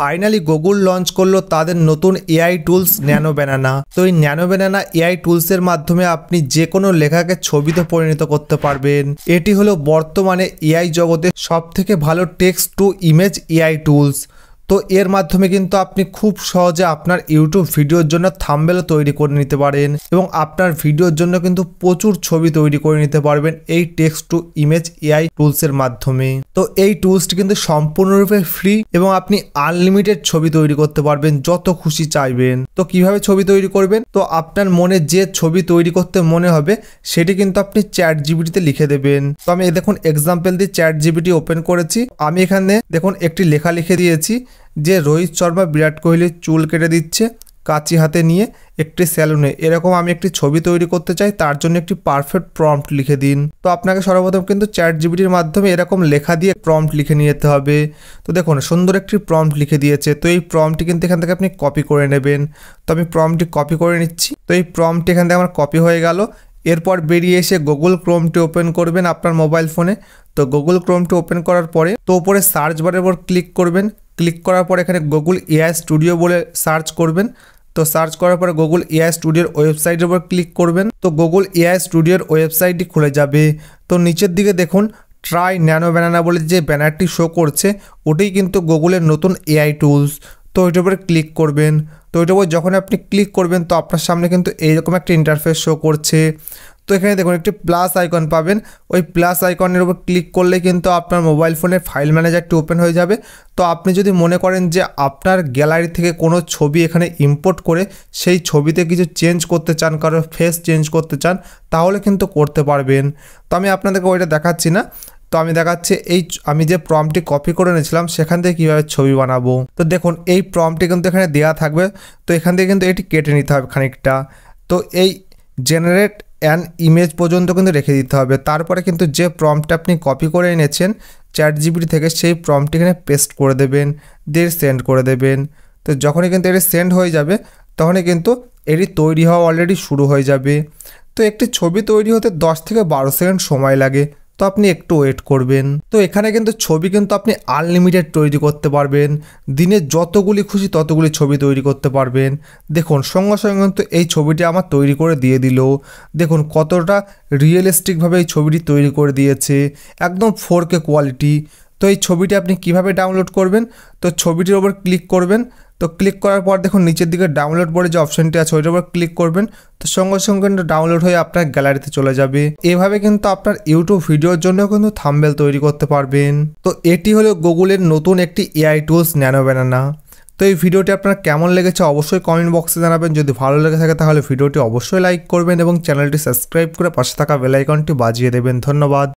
Finally Google launch করলো তাদের নতুন এআই টুলস ন্যানো ব্যানানা। তো এই ন্যানো ব্যানানা এআই টুলসের মাধ্যমে আপনি যে কোনো লেখাকে ছবিতে পরিণত করতে পারবেন। এটি হলো বর্তমানে এআই জগতে সবথেকে ভালো text to image AI tools. তো এর মাধ্যমে কিন্তু আপনি খুব সহজে আপনার ইউটিউব ভিডিওর জন্য থাম্বনেল তৈরি করে নিতে পারেন এবং আপনার ভিডিওর জন্য কিন্তু প্রচুর ছবি তৈরি করে নিতে পারবেন এই টেক্সট টু ইমেজ এআই টুলসের মাধ্যমে। তো এই টুলসটি কিন্তু সম্পূর্ণরূপে ফ্রি এবং আপনি আনলিমিটেড ছবি তৈরি করতে পারবেন যত খুশি চাইবেন। তো কিভাবে ছবি তৈরি করবেন? তো আপনার মনে যে ছবি তৈরি করতে মনে হবে সেটি কিন্তু আপনি চ্যাট জিপিটিতে লিখে দেবেন। তো আমি দেখুন এক্সাম্পল দিয়ে চ্যাট জিপিটি ওপেন করেছি। আমি এখানে দেখুন একটি লেখা লিখে দিয়েছি যে রোহিত শর্মা বিরাট কোহলির চুল কেটে দিচ্ছে কাঁচি হাতে নিয়ে একটি স্যালুনে। এরকম আমি একটি ছবি তৈরি করতে চাই, তার জন্য একটি পারফেক্ট প্রম্পট লিখে দিন। তো আপনাকে সর্বপ্রথম কিন্তু চ্যাট জিপিটির মাধ্যমে এরকম লেখা দিয়ে প্রম্পট লিখে নিয়ে যেতে হবে। তো দেখুন সুন্দর একটি প্রম্পট লিখে দিয়েছে। তো এই প্রম্পটটি কিন্তু এখান থেকে আপনি কপি করে নেবেন। তো আমি প্রম্পটটি কপি করে নিচ্ছি। তো এই প্রম্পটটি এখান থেকে আমার কপি হয়ে গেল। এরপর বেরিয়ে এসে গুগল ক্রোমটি ওপেন করবেন আপনার মোবাইল ফোনে। তো গুগল ক্রোমটি ওপেন করার পরে তো উপরে সার্চ বারের উপর ক্লিক করবেন। ক্লিক করার পর এখানে গুগল এআই স্টুডিও বলে সার্চ করবেন। তো সার্চ করার পরে গুগল এআই স্টুডিওর ওয়েবসাইটের উপর ক্লিক করবেন। তো গুগল এআই স্টুডিওর ওয়েবসাইটটি খুলে যাবে। তো নিচের দিকে দেখুন ট্রাই ন্যানো ব্যানানা বলে যে ব্যানারটি শো করছে ওটাই কিন্তু গুগলের নতুন এআই টুলস। তো ওইটার উপরে ক্লিক করবেন। তো ওইটার উপর যখন আপনি ক্লিক করবেন তো আপনার সামনে কিন্তু এইরকম একটা ইন্টারফেস শো করছে। তো এখানে দেখুন একটি প্লাস আইকন পাবেন। ওই প্লাস আইকনের উপর ক্লিক করলে কিন্তু আপনার মোবাইল ফোনের ফাইল ম্যানেজারটি ওপেন হয়ে যাবে। তো আপনি যদি মনে করেন যে আপনার গ্যালারি থেকে কোনো ছবি এখানে ইম্পোর্ট করে সেই ছবিতে কিছু চেঞ্জ করতে চান, কারোর ফেস চেঞ্জ করতে চান, তাহলে কিন্তু করতে পারবেন। তো আমি আপনাদেরকে ওইটা দেখাচ্ছি না। তো আমি দেখাচ্ছি আমি যে প্রম্পটটি কপি করে নিয়েছিলাম সেখান থেকে কীভাবে ছবি বানাবো। তো দেখুন এই প্রম্পটটি কিন্তু এখানে দেওয়া থাকবে। তো এখান থেকে কিন্তু এটি কেটে নিতে হবে খানিকটা। তো এই জেনারেট অ্যান ইমেজ পর্যন্ত কিন্তু রেখে দিতে হবে। তারপরে কিন্তু যে প্রম্পটটা আপনি কপি করে এনেছেন চ্যাট জিপিটি থেকে সেই প্রম্পটটি এখানে পেস্ট করে দেবেন, দিয়ে সেন্ড করে দেবেন। তো যখনই কিন্তু এটি সেন্ড হয়ে যাবে তখনই কিন্তু এটি তৈরি হওয়া অলরেডি শুরু হয়ে যাবে। তো একটি ছবি তৈরি হতে 10 থেকে 12 সেকেন্ড সময় লাগে। তো আপনি একটু ওয়েট করবেন। তো এখানে কিন্তু ছবি কিন্তু আপনি আনলিমিটেড তৈরি করতে পারবেন। দিনে যতগুলি খুশি ততগুলি ছবি তৈরি করতে পারবেন। দেখুন সঙ্গে সঙ্গে কিন্তু এই ছবিটি আমার তৈরি করে দিয়ে দিল। দেখুন কতটা রিয়েলিস্টিকভাবে এই ছবিটি তৈরি করে দিয়েছে, একদম 4K কোয়ালিটি। তো এই ছবিটি আপনি কিভাবে ডাউনলোড করবেন? তো ছবিটির ওপর ক্লিক করবেন। তো ক্লিক করার পর দেখুন নিচের দিকে ডাউনলোড বলে যে অপশনটি আছে ওইটার উপর ক্লিক করবেন। তো সঙ্গে সঙ্গে কিন্তু ডাউনলোড হয়ে আপনার গ্যালারিতে চলে যাবে। এভাবে কিন্তু আপনার ইউটিউব ভিডিওর জন্য কিন্তু থাম্বনেল তৈরি করতে পারবেন। তো এটি হলো গুগলের নতুন একটি এআই টুলস ন্যানো ব্যানানা। তো এই ভিডিওটি আপনার কেমন লেগেছে অবশ্যই কমেন্ট বক্সে জানাবেন। যদি ভালো লেগে থাকে তাহলে ভিডিওটি অবশ্যই লাইক করবেন এবং চ্যানেলটি সাবস্ক্রাইব করে পাশে থাকা বেল আইকনটি বাজিয়ে দেবেন। ধন্যবাদ।